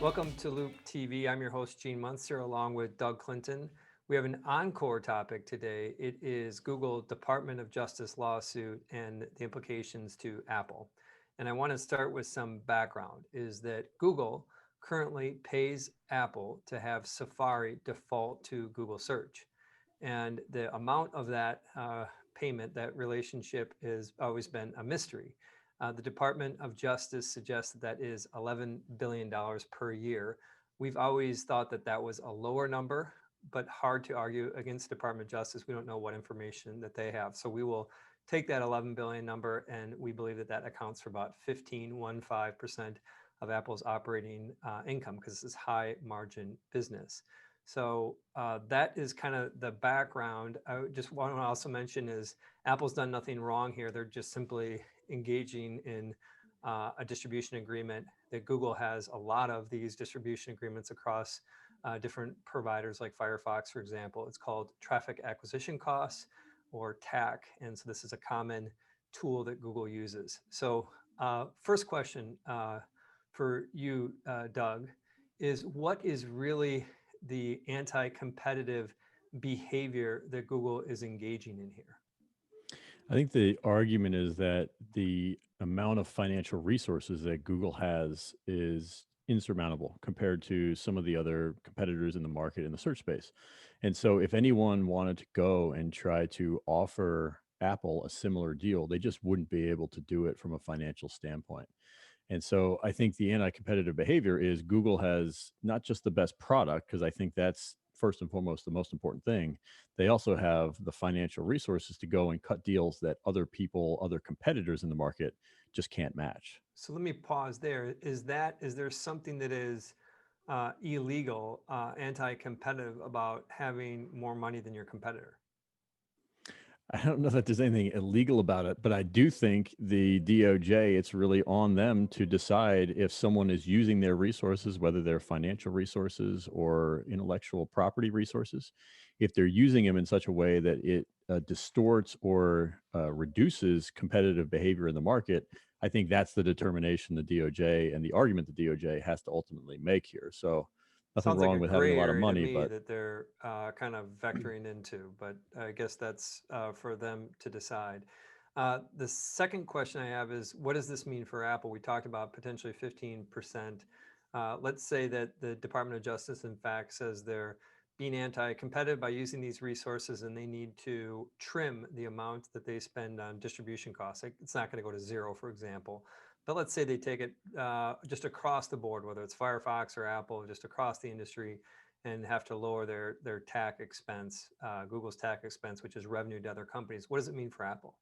Welcome to Loop TV. I'm your host, Gene Munster, along with Doug Clinton. We have an encore topic today. It is Google Department of Justice lawsuit and the implications to Apple. And I want to start with some background, is that Google currently pays Apple to have Safari default to Google search. And the amount of that payment, that relationship, has always been a mystery. The Department of Justice suggests that is $11 billion per year. We've always thought that that was a lower number, but hard to argue against Department of Justice. We don't know what information that they have. So we will take that 11 billion number, and we believe that that accounts for about 15% of Apple's operating income, because this is high margin business. So that is kind of the background. I just want to also mention is Apple's done nothing wrong here. They're just simply engaging in a distribution agreement that Google has a lot of these distribution agreements across different providers like Firefox, for example. It's called traffic acquisition costs, or TAC. And so this is a common tool that Google uses. So first question for you, Doug, is what is really the anti-competitive behavior that Google is engaging in here? I think the argument is that the amount of financial resources that Google has is insurmountable compared to some of the other competitors in the market in the search space. And so, if anyone wanted to go and try to offer Apple a similar deal, they just wouldn't be able to do it from a financial standpoint. And so I think the anti-competitive behavior is Google has not just the best product, because I think that's first and foremost the most important thing. They also have the financial resources to go and cut deals that other people, other competitors in the market just can't match. So let me pause there. Is there something that is illegal, anti-competitive about having more money than your competitor? I don't know that there's anything illegal about it, but I do think the DOJ, it's really on them to decide if someone is using their resources, whether they're financial resources or intellectual property resources, if they're using them in such a way that it distorts or reduces competitive behavior in the market. I think that's the determination the DOJ and the argument the DOJ has to ultimately make here. So nothing Sounds like a wrong with having a gray lot of area to money, me but that they're kind of vectoring into, but I guess that's for them to decide. The second question I have is, what does this mean for Apple? We talked about potentially 15%. Let's say that the Department of Justice, in fact, says they're being anti-competitive by using these resources, and they need to trim the amount that they spend on distribution costs. It's not going to go to zero, for example. But let's say they take it just across the board, whether it's Firefox or Apple, just across the industry, and have to lower their TAC expense, Google's TAC expense, which is revenue to other companies. What does it mean for Apple?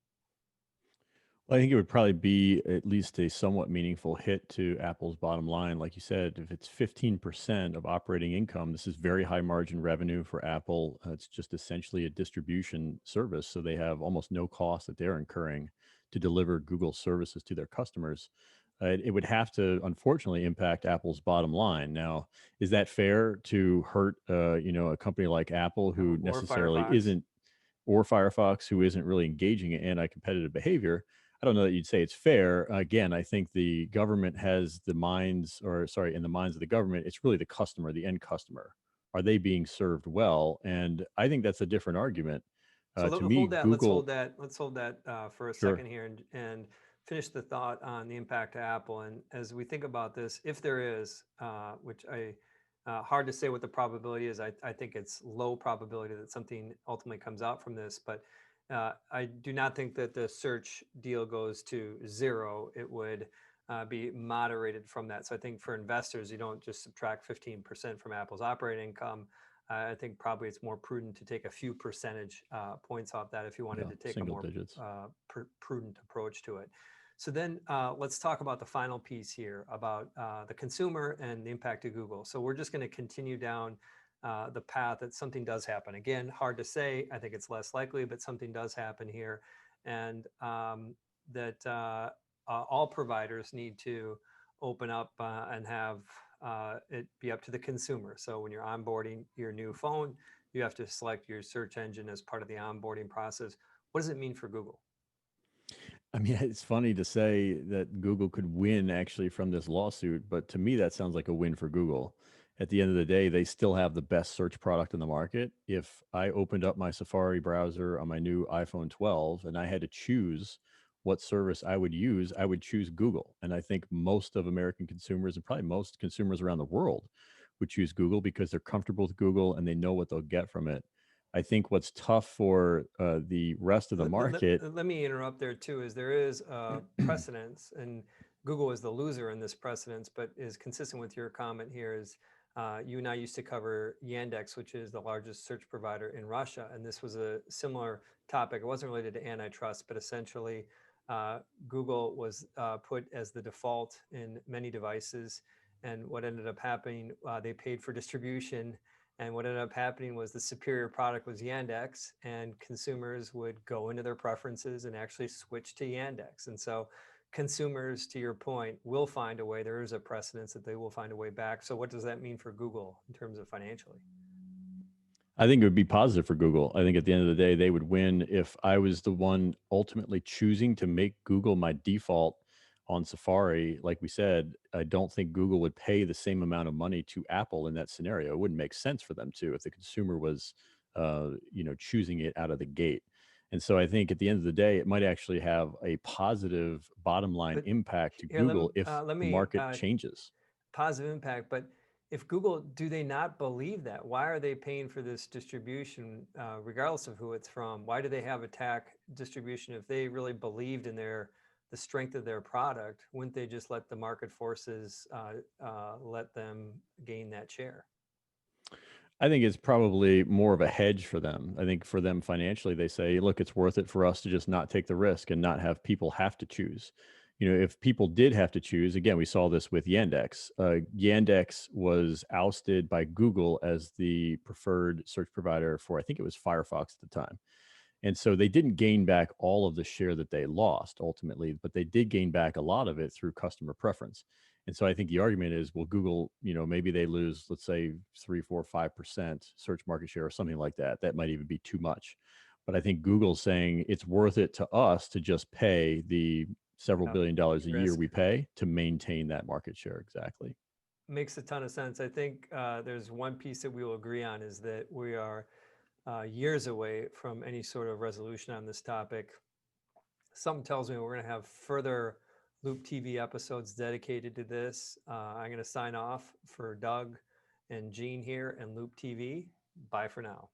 well, I think it would probably be at least a somewhat meaningful hit to Apple's bottom line. Like you said, if it's 15% of operating income, this is very high margin revenue for Apple. It's just essentially a distribution service. So they have almost no cost that they're incurring to deliver Google services to their customers. It would have to, unfortunately, impact Apple's bottom line. Now, is that fair to hurt, a company like Apple who Or necessarily Firefox? isn't, or Firefox who isn't really engaging in anti-competitive behavior? I don't know that you'd say it's fair. Again, I think the government has the minds, or sorry, in the minds of the government, it's really the customer, the end customer. Are they being served well? And I think that's a different argument. So To me, hold that. Let's hold Google, that. Let's hold that for a sure. second here, and finish the thought on the impact to Apple. And as we think about this, if there is, which I hard to say what the probability is. I think it's low probability that something ultimately comes out from this, but I do not think that the search deal goes to zero. It would be moderated from that. So I think for investors, you don't just subtract 15% from Apple's operating income. I think probably it's more prudent to take a few percentage points off that if you wanted Yeah, to take a single more digits. prudent approach to it. So then let's talk about the final piece here about the consumer and the impact to Google. So we're just going to continue down the path that something does happen. Again, hard to say. I think it's less likely, but something does happen here. And that all providers need to open up and have it be up to the consumer. So when you're onboarding your new phone, you have to select your search engine as part of the onboarding process. What does it mean for Google? I mean, it's funny to say that Google could win actually from this lawsuit, but to me, that sounds like a win for Google. At the end of the day, they still have the best search product in the market. If I opened up my Safari browser on my new iPhone 12 and I had to choose what service I would use, I would choose Google. And I think most of American consumers and probably most consumers around the world would choose Google because they're comfortable with Google and they know what they'll get from it. I think what's tough for the rest of the market. Let me interrupt there too, is there is precedence, and Google is the loser in this precedence, but is consistent with your comment here is you and I used to cover Yandex, which is the largest search provider in Russia. And this was a similar topic. It wasn't related to antitrust, but essentially uh, Google was put as the default in many devices. And what ended up happening, they paid for distribution, and what ended up happening was the superior product was Yandex, and consumers would go into their preferences and actually switch to Yandex. And so consumers, to your point, will find a way. There is a precedence that they will find a way back. So what does that mean for Google in terms of financially? I think it would be positive for Google. I think at the end of the day, they would win if I was the one ultimately choosing to make Google my default on Safari. Like we said, I don't think Google would pay the same amount of money to Apple in that scenario. It wouldn't make sense for them to if the consumer was, choosing it out of the gate. And so I think at the end of the day, it might actually have a positive bottom line But impact to here, Google if let the me market changes. positive impact. But if Google, do they not believe that? Why are they paying for this distribution, regardless of who it's from? Why do they have attack distribution if they really believed in the strength of their product? Wouldn't they just let the market forces let them gain that share? I think it's probably more of a hedge for them. I think for them financially, they say, look, it's worth it for us to just not take the risk and not have people have to choose. If people did have to choose, again, we saw this with Yandex. Yandex was ousted by Google as the preferred search provider for, I think it was Firefox at the time. And so they didn't gain back all of the share that they lost ultimately, but they did gain back a lot of it through customer preference. And so I think the argument is, well, Google, maybe they lose, let's say 3, 4, 5% search market share or something like that. That might even be too much. But I think Google's saying it's worth it to us to just pay the several Yeah, $1 billion a year risk we pay to maintain that market share. Exactly. makes a ton of sense. I think there's one piece that we will agree on is that we are years away from any sort of resolution on this topic. Something tells me we're going to have further Loop TV episodes dedicated to this. I'm going to sign off for Doug and Gene here and Loop TV. Bye for now.